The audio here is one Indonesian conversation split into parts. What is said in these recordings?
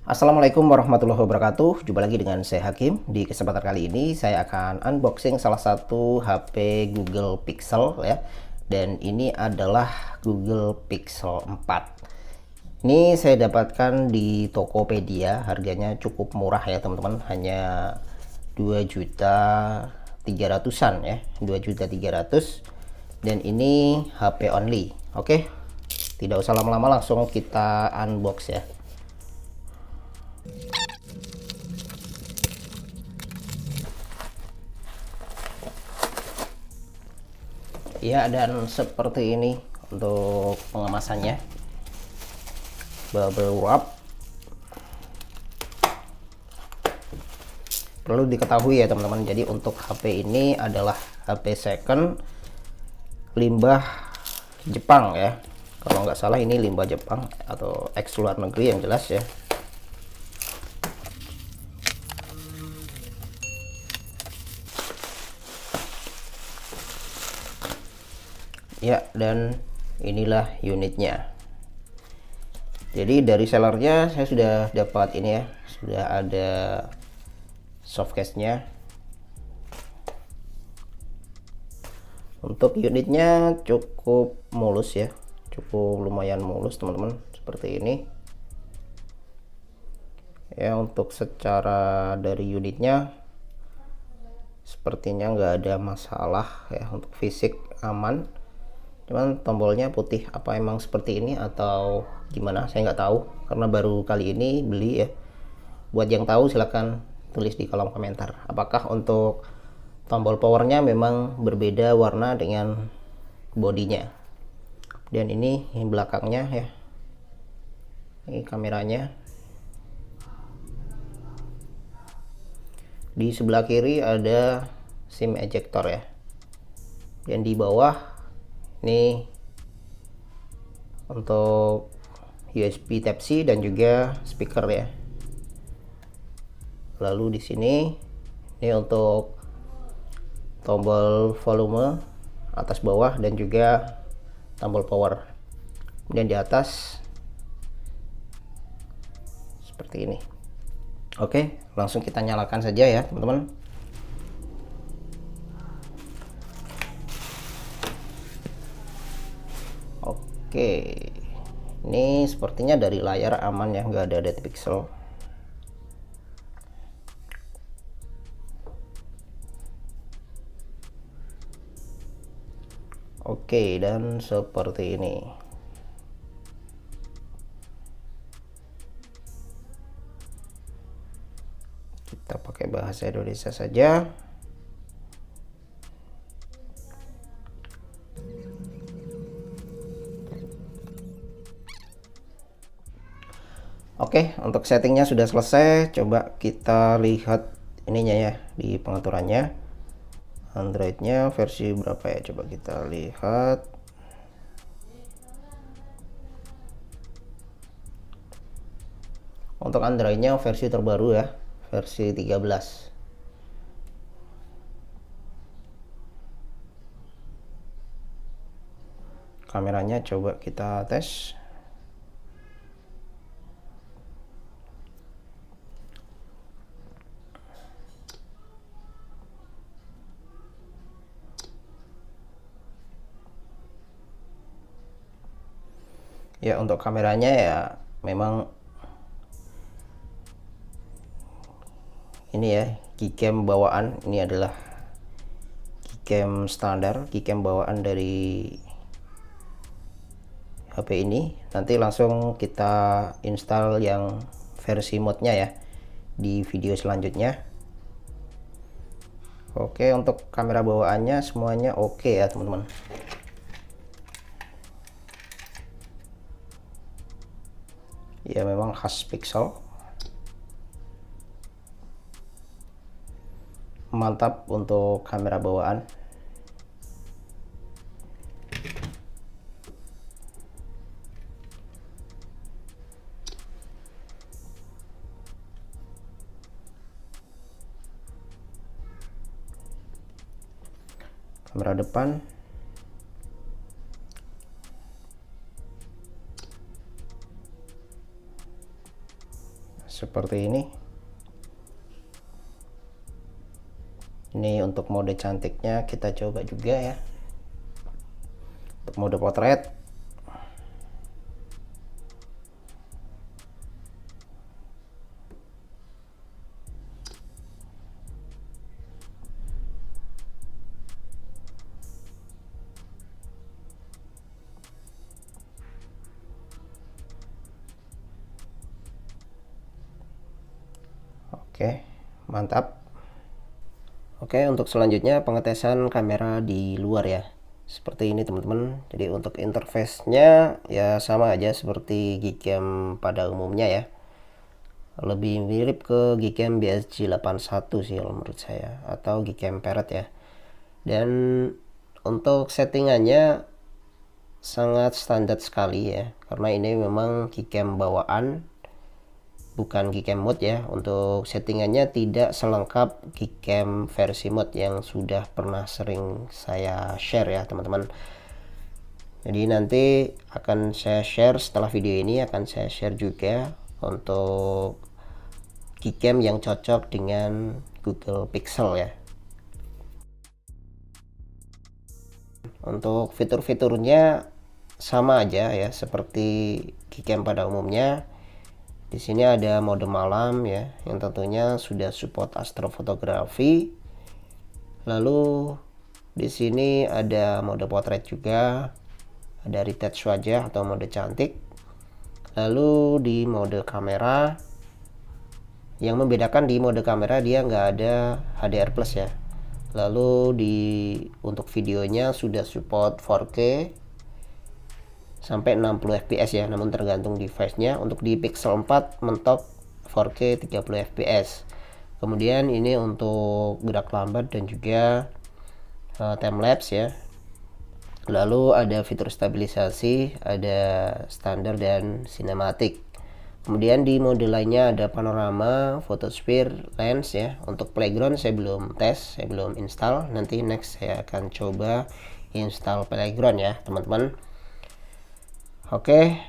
Assalamualaikum warahmatullahi wabarakatuh. Jumpa lagi dengan saya Hakim. Di kesempatan kali ini saya akan unboxing salah satu HP Google Pixel ya. Dan ini adalah Google Pixel 4. Ini saya dapatkan di Tokopedia, harganya cukup murah ya teman-teman, hanya 2.300.000-an ya, 2.300.000. Dan ini HP only. Oke. Tidak usah lama-lama, langsung kita unbox ya. Ya, dan seperti ini untuk pengemasannya, bubble wrap. Perlu diketahui ya teman-teman, jadi untuk HP ini adalah HP second limbah Jepang ya, kalau nggak salah ini limbah Jepang atau eks luar negeri yang jelas ya. Ya, dan inilah unitnya. Jadi dari sellernya saya sudah dapat ini ya, sudah ada softcase-nya. Untuk unitnya cukup mulus ya, cukup lumayan mulus teman-teman, seperti ini ya. Untuk secara dari unitnya sepertinya nggak ada masalah ya, untuk fisik aman. Cuman tombolnya putih, apa emang seperti ini atau gimana saya nggak tahu karena baru kali ini beli ya. Buat yang tahu silahkan tulis di kolom komentar, apakah untuk tombol powernya memang berbeda warna dengan bodinya. Dan ini belakangnya ya, ini kameranya. Di sebelah kiri ada SIM ejector ya, dan di bawah ini untuk USB Type-C dan juga speaker ya. Lalu di sini ini untuk tombol volume atas bawah dan juga tombol power. Kemudian di atas seperti ini. Oke, langsung kita nyalakan saja ya teman-teman. Oke, ini sepertinya dari layar aman ya, nggak ada dead pixel. Oke, dan seperti ini. Kita pakai bahasa Indonesia saja. Oke, untuk settingnya sudah selesai. Coba kita lihat ininya ya, di pengaturannya. Androidnya versi berapa ya, coba kita lihat. Untuk Androidnya versi terbaru ya, versi 13. Kameranya coba kita tes. Ya, untuk kameranya ya memang ini ya, keycam bawaan. Ini adalah keycam standar, keycam bawaan dari HP ini. Nanti langsung kita install yang versi modnya ya di video selanjutnya. Oke, untuk kamera bawaannya semuanya oke ya teman-teman. Ya, memang khas Pixel. Mantap untuk kamera bawaan. Kamera depan seperti ini. Ini untuk mode cantiknya kita coba juga ya. Untuk mode potret. Oke, mantap. Oke, untuk selanjutnya pengetesan kamera di luar ya. Seperti ini teman-teman. Jadi untuk interface-nya ya sama aja seperti Gcam pada umumnya ya. Lebih mirip ke Gcam BSG81 sih kalau menurut saya, atau Gcam Parrot ya. Dan untuk settingannya sangat standar sekali ya, karena ini memang Gcam bawaan, bukan Gcam mode ya. Untuk settingannya tidak selengkap Gcam versi mode yang sudah pernah sering saya share ya teman-teman. Jadi nanti akan saya share, setelah video ini akan saya share juga untuk Gcam yang cocok dengan Google Pixel ya. Untuk fitur-fiturnya sama aja ya seperti Gcam pada umumnya. Di sini ada mode malam ya, yang tentunya sudah support astrofotografi. Lalu di sini ada mode potret juga, ada retouch wajah atau mode cantik. Lalu di mode kamera, yang membedakan di mode kamera dia nggak ada HDR plus ya. Lalu untuk videonya sudah support 4K sampai 60 fps ya, namun tergantung device-nya. Untuk di Pixel 4 mentok 4K 30 fps. Kemudian ini untuk gerak lambat dan juga time lapse ya. Lalu ada fitur stabilisasi, ada standar dan sinematik. Kemudian di mode lainnya ada panorama, photosphere, lens ya. Untuk playground saya belum tes, saya belum install. Nanti next saya akan coba install playground ya teman-teman. Oke,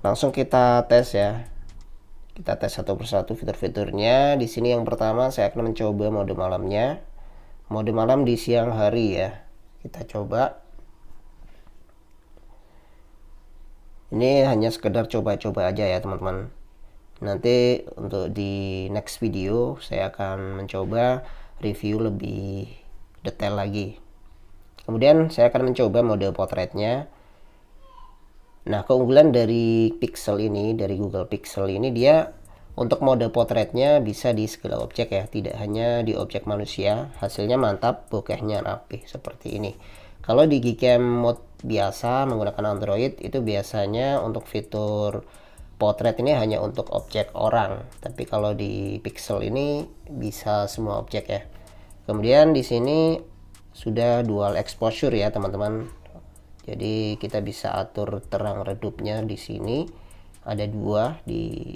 langsung kita tes ya. Kita tes satu persatu fitur-fiturnya. Di sini yang pertama saya akan mencoba mode malamnya. Mode malam di siang hari ya. Kita coba. Ini hanya sekedar coba-coba aja ya teman-teman. Nanti untuk di next video saya akan mencoba review lebih detail lagi. Kemudian saya akan mencoba mode potretnya. Nah, keunggulan dari Pixel ini, dari Google Pixel ini, dia untuk mode potretnya bisa di segala objek ya, tidak hanya di objek manusia. Hasilnya mantap, bokehnya rapi seperti ini. Kalau di Gcam mode biasa menggunakan Android itu biasanya untuk fitur potret ini hanya untuk objek orang, tapi kalau di Pixel ini bisa semua objek ya. Kemudian di sini sudah dual exposure ya teman-teman. Jadi kita bisa atur terang redupnya di sini. Ada dua di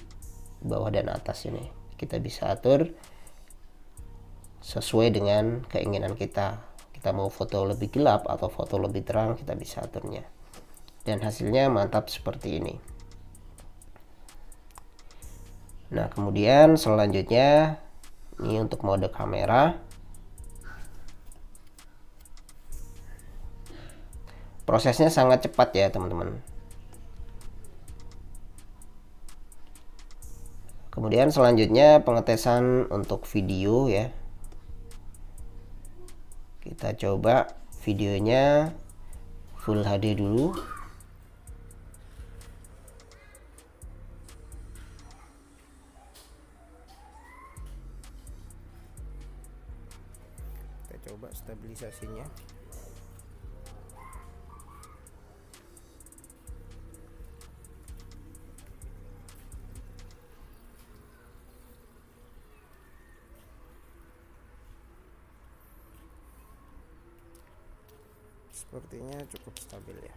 bawah dan atas ini. Kita bisa atur sesuai dengan keinginan kita. Kita mau foto lebih gelap atau foto lebih terang, kita bisa aturnya. Dan hasilnya mantap seperti ini. Nah, kemudian selanjutnya ini untuk mode kamera. Prosesnya sangat cepat ya teman-teman. Kemudian selanjutnya pengetesan untuk video ya. Kita coba videonya Full HD dulu. Kita coba stabilisasinya. Sepertinya cukup stabil ya,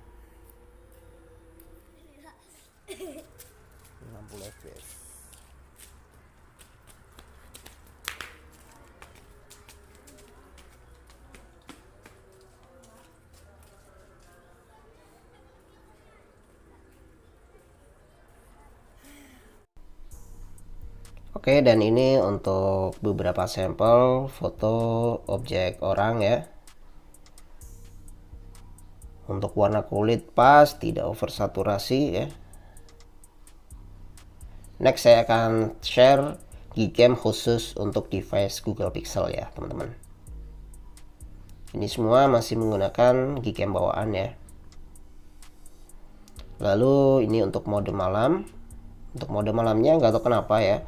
60 fps. Oke, dan ini untuk beberapa sampel foto objek orang ya. Untuk warna kulit pas, tidak oversaturasi ya. Next saya akan share Gcam khusus untuk device Google Pixel ya teman-teman. Ini semua masih menggunakan Gcam bawaan ya. Lalu ini untuk mode malam. Untuk mode malamnya nggak tahu kenapa ya.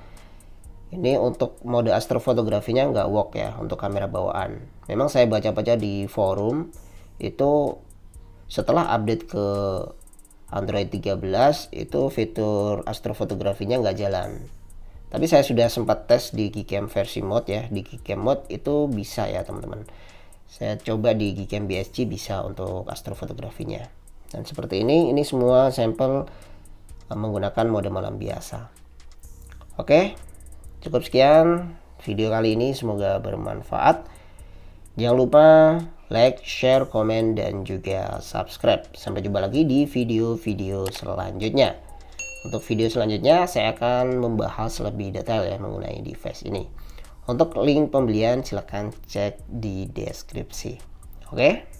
Ini untuk mode astrofotografinya nggak work ya untuk kamera bawaan. Memang saya baca-baca di forum itu setelah update ke Android 13 itu fitur astrofotografinya nggak jalan. Tapi saya sudah sempat tes di Gcam versi mode ya. Di Gcam mode itu bisa ya teman-teman. Saya coba di Gcam BSG bisa untuk astrofotografinya. Dan seperti ini semua sampel menggunakan mode malam biasa. Oke, cukup sekian video kali ini, semoga bermanfaat. Jangan lupa like, share, komen, dan juga subscribe. Sampai jumpa lagi di video-video selanjutnya. Untuk video selanjutnya saya akan membahas lebih detail ya mengenai device ini. Untuk link pembelian silahkan cek di deskripsi. Oke.